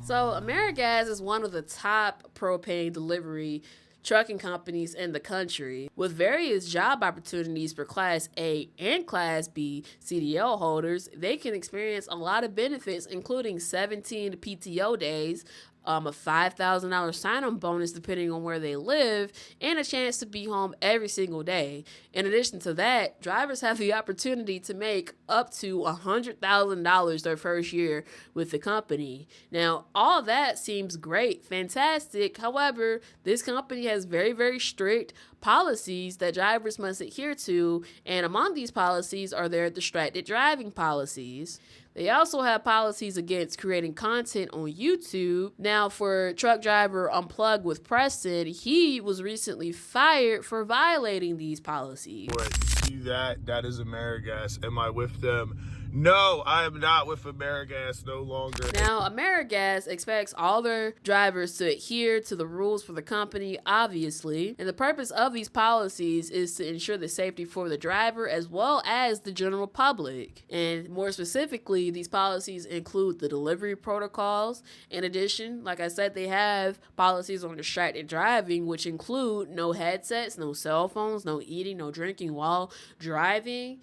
So AmeriGas is one of the top propane delivery trucking companies in the country, with various job opportunities for Class A and Class B CDL holders. They can experience a lot of benefits, including 17 PTO days, a $5,000 sign-on bonus depending on where they live, and a chance to be home every single day. In addition to that, drivers have the opportunity to make up to $100,000 their first year with the company. Now, all that seems great, fantastic. However, this company has very, very strict policies that drivers must adhere to, and among these policies are their distracted driving policies. They also have policies against creating content on YouTube. Now, for truck driver Unplug With Preston, he was recently fired for violating these policies. Wait, see that? That is AmeriGas. Am I with them? No, I am not with AmeriGas no longer. Now, AmeriGas expects all their drivers to adhere to the rules for the company, obviously. And the purpose of these policies is to ensure the safety for the driver as well as the general public. And more specifically, these policies include the delivery protocols. In addition, like I said, they have policies on distracted driving, which include no headsets, no cell phones, no eating, no drinking while driving,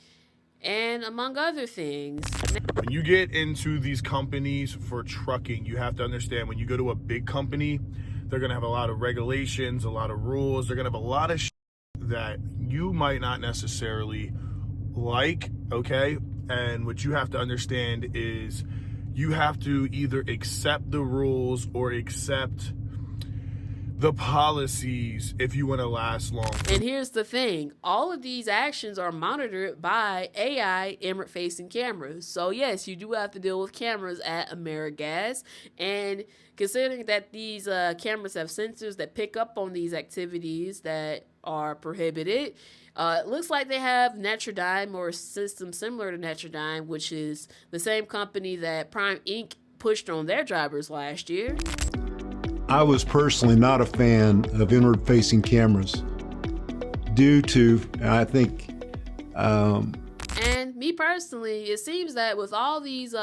and among other things. When you get into these companies for trucking, you have to understand when you go to a big company, they're going to have a lot of regulations, a lot of rules. They're going to have a lot of that you might not necessarily like, okay? And what you have to understand is you have to either accept the rules or accept the policies if you want to last long. And here's the thing, all of these actions are monitored by AI inward-facing cameras. So yes, you do have to deal with cameras at AmeriGas, and considering that these cameras have sensors that pick up on these activities that are prohibited, it looks like they have Netrodyne, or a system similar to Netrodyne, which is the same company that Prime Inc. pushed on their drivers last year. I was personally not a fan of inward-facing cameras due to, I think... And me personally, it seems that with all these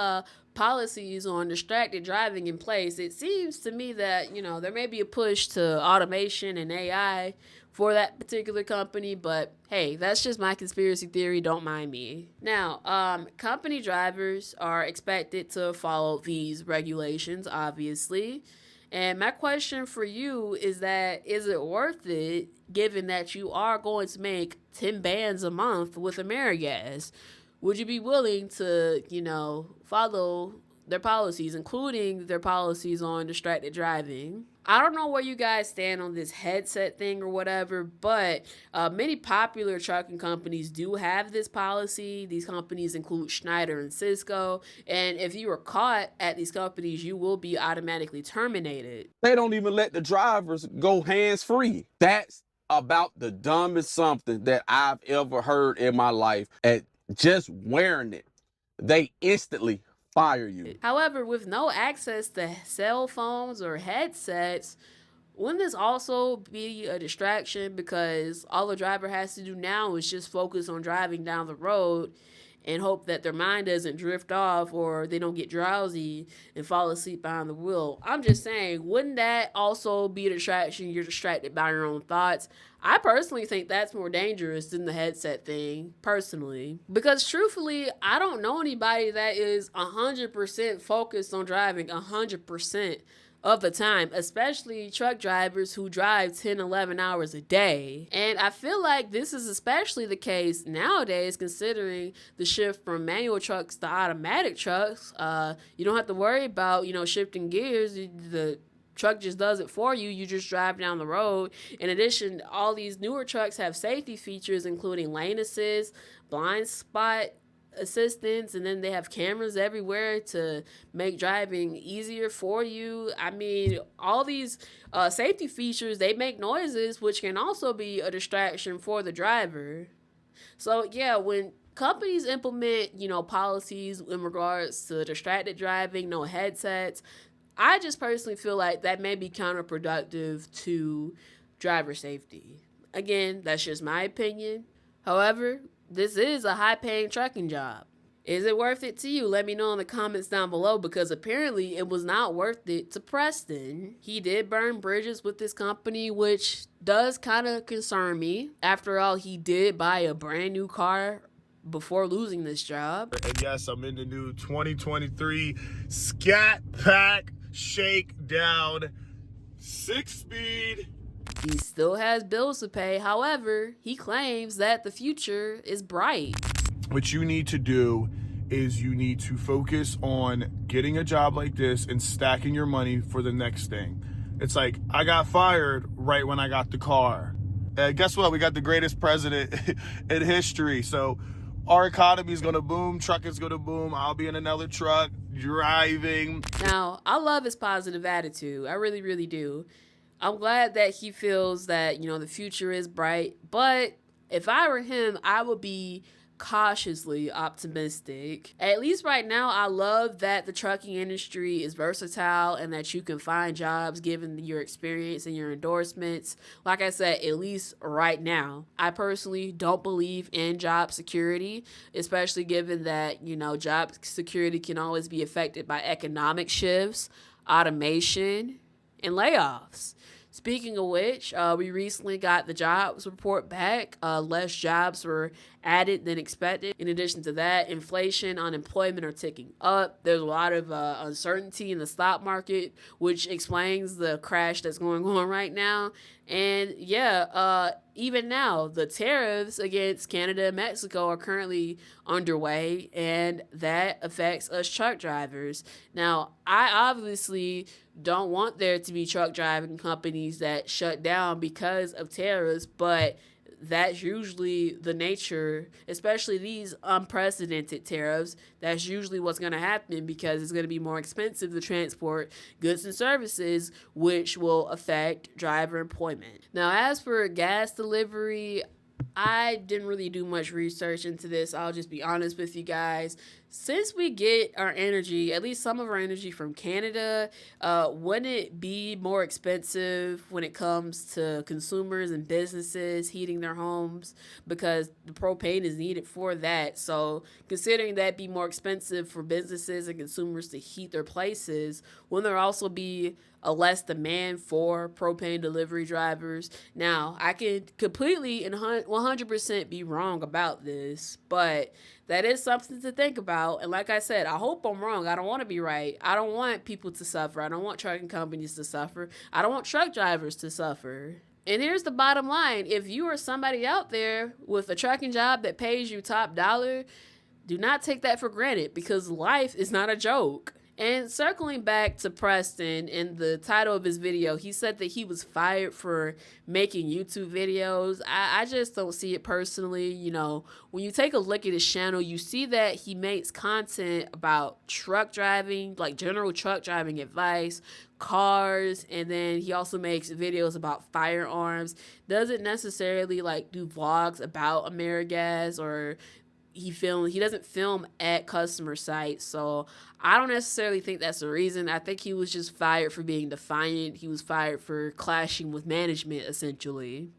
policies on distracted driving in place, it seems to me that, there may be a push to automation and AI for that particular company, but hey, that's just my conspiracy theory, don't mind me. Now, company drivers are expected to follow these regulations, obviously. And my question for you is it worth it, given that you are going to make 10 bands a month with AmeriGas? Would you be willing to, follow their policies, including their policies on distracted driving? I don't know where you guys stand on this headset thing or whatever, but many popular trucking companies do have this policy. These companies include Schneider and Cisco, and if you are caught at these companies, you will be automatically terminated. They don't even let the drivers go hands-free. That's about the dumbest something that I've ever heard in my life. At just wearing it, they instantly fire you. However, with no access to cell phones or headsets, wouldn't this also be a distraction, because all the driver has to do now is just focus on driving down the road and hope that their mind doesn't drift off or they don't get drowsy and fall asleep behind the wheel? I'm just saying, wouldn't that also be a distraction? You're distracted by your own thoughts. I personally think that's more dangerous than the headset thing, personally. Because truthfully, I don't know anybody that is 100% focused on driving 100% of the time, especially truck drivers who drive 10, 11 hours a day. And I feel like this is especially the case nowadays, considering the shift from manual trucks to automatic trucks. You don't have to worry about, shifting gears. The truck just does it for you. You just drive down the road. In addition, all these newer trucks have safety features, including lane assist, blind spot assistance, and then they have cameras everywhere to make driving easier for you. I mean, all these safety features, they make noises, which can also be a distraction for the driver. So yeah, when companies implement, policies in regards to distracted driving, no headsets, I just personally feel like that may be counterproductive to driver safety. Again, that's just my opinion. However, this is a high-paying trucking job. Is it worth it to you? Let me know in the comments down below, because apparently it was not worth it to Preston. He did burn bridges with this company, which does kind of concern me. After all, he did buy a brand new car before losing this job. And yes, I'm in the new 2023 Scat Pack Shakedown 6-speed. He still has bills to pay. However, he claims that the future is bright. What you need to do is you need to focus on getting a job like this and stacking your money for the next thing. It's like, I got fired right when I got the car. Guess what? We got the greatest president in history. So our economy is going to boom. Truck is going to boom. I'll be in another truck driving. Now, I love his positive attitude. I really, really do. I'm glad that he feels that, the future is bright. But if I were him, I would be cautiously optimistic. At least right now, I love that the trucking industry is versatile and that you can find jobs given your experience and your endorsements. Like I said, at least right now, I personally don't believe in job security, especially given that, job security can always be affected by economic shifts, automation, and layoffs. Speaking of which, we recently got the jobs report back. Less jobs were added than expected. In addition to that, inflation, unemployment are ticking up. There's a lot of uncertainty in the stock market, which explains the crash that's going on right now. And even now, the tariffs against Canada and Mexico are currently underway, and that affects us truck drivers. Now, I obviously don't want there to be truck driving companies that shut down because of tariffs, but that's usually the nature, especially these unprecedented tariffs. That's usually what's going to happen, because it's going to be more expensive to transport goods and services, which will affect driver employment. Now, as for gas delivery, I didn't really do much research into this. I'll just be honest with you guys. Since we get our energy, at least some of our energy, from Canada, wouldn't it be more expensive when it comes to consumers and businesses heating their homes? Because the propane is needed for that. So considering that be more expensive for businesses and consumers to heat their places, wouldn't there also be a less demand for propane delivery drivers? Now, I could completely and 100% be wrong about this, but that is something to think about. And like I said, I hope I'm wrong. I don't want to be right. I don't want people to suffer. I don't want trucking companies to suffer. I don't want truck drivers to suffer. And here's the bottom line. If you are somebody out there with a trucking job that pays you top dollar, do not take that for granted, because life is not a joke. And circling back to Preston, in the title of his video, he said that he was fired for making YouTube videos. I just don't see it personally. When you take a look at his channel, you see that he makes content about truck driving, like general truck driving advice, cars, and then he also makes videos about firearms. Doesn't necessarily do vlogs about AmeriGas, or he doesn't film at customer sites. So I don't necessarily think that's the reason. I think he was just fired for being defiant. He was fired for clashing with management, essentially.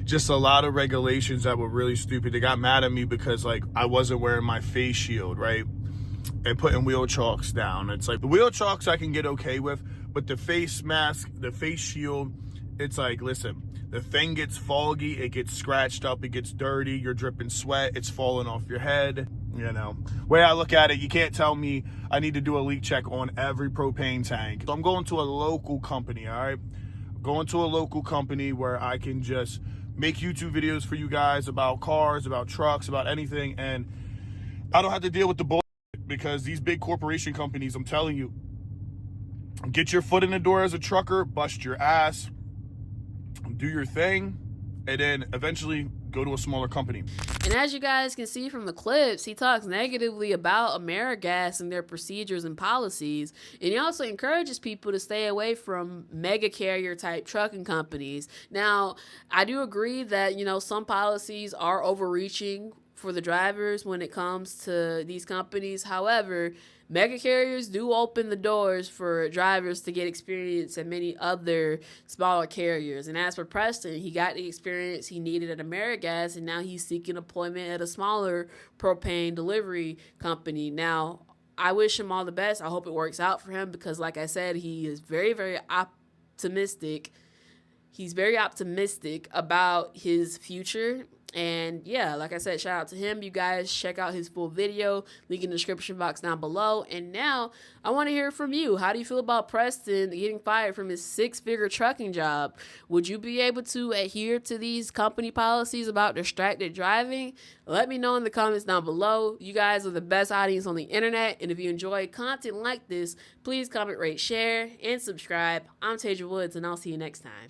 Just a lot of regulations that were really stupid. They got mad at me because I wasn't wearing my face shield, right? And putting wheel chalks down. It's like the wheel chalks I can get okay with, but the face mask, the face shield, it's like, listen, the thing gets foggy, it gets scratched up, it gets dirty, you're dripping sweat, it's falling off your head. Way I look at it, you can't tell me I need to do a leak check on every propane tank. So I'm going to a local company, all right? Going to a local company where I can just make YouTube videos for you guys about cars, about trucks, about anything, and I don't have to deal with the bullshit, because these big corporation companies, I'm telling you, get your foot in the door as a trucker, bust your ass, do your thing, and then eventually go to a smaller company. And as you guys can see from the clips, he talks negatively about AmeriGas and their procedures and policies. And he also encourages people to stay away from mega carrier type trucking companies. Now, I do agree that, some policies are overreaching for the drivers when it comes to these companies. However, mega carriers do open the doors for drivers to get experience at many other smaller carriers. And as for Preston, he got the experience he needed at AmeriGas, and now he's seeking employment at a smaller propane delivery company. Now, I wish him all the best. I hope it works out for him because, like I said, he is very, very optimistic. He's very optimistic about his future. And yeah, like I said, shout out to him. You guys check out his full video, link in the description box down below. And now I want to hear from you. How do you feel about Preston getting fired from his 6-figure trucking job? Would you be able to adhere to these company policies about distracted driving? Let me know in the comments down below. You guys are the best audience on the internet. And if you enjoy content like this, please comment, rate, share, and subscribe. I'm Tasia Woods, and I'll see you next time.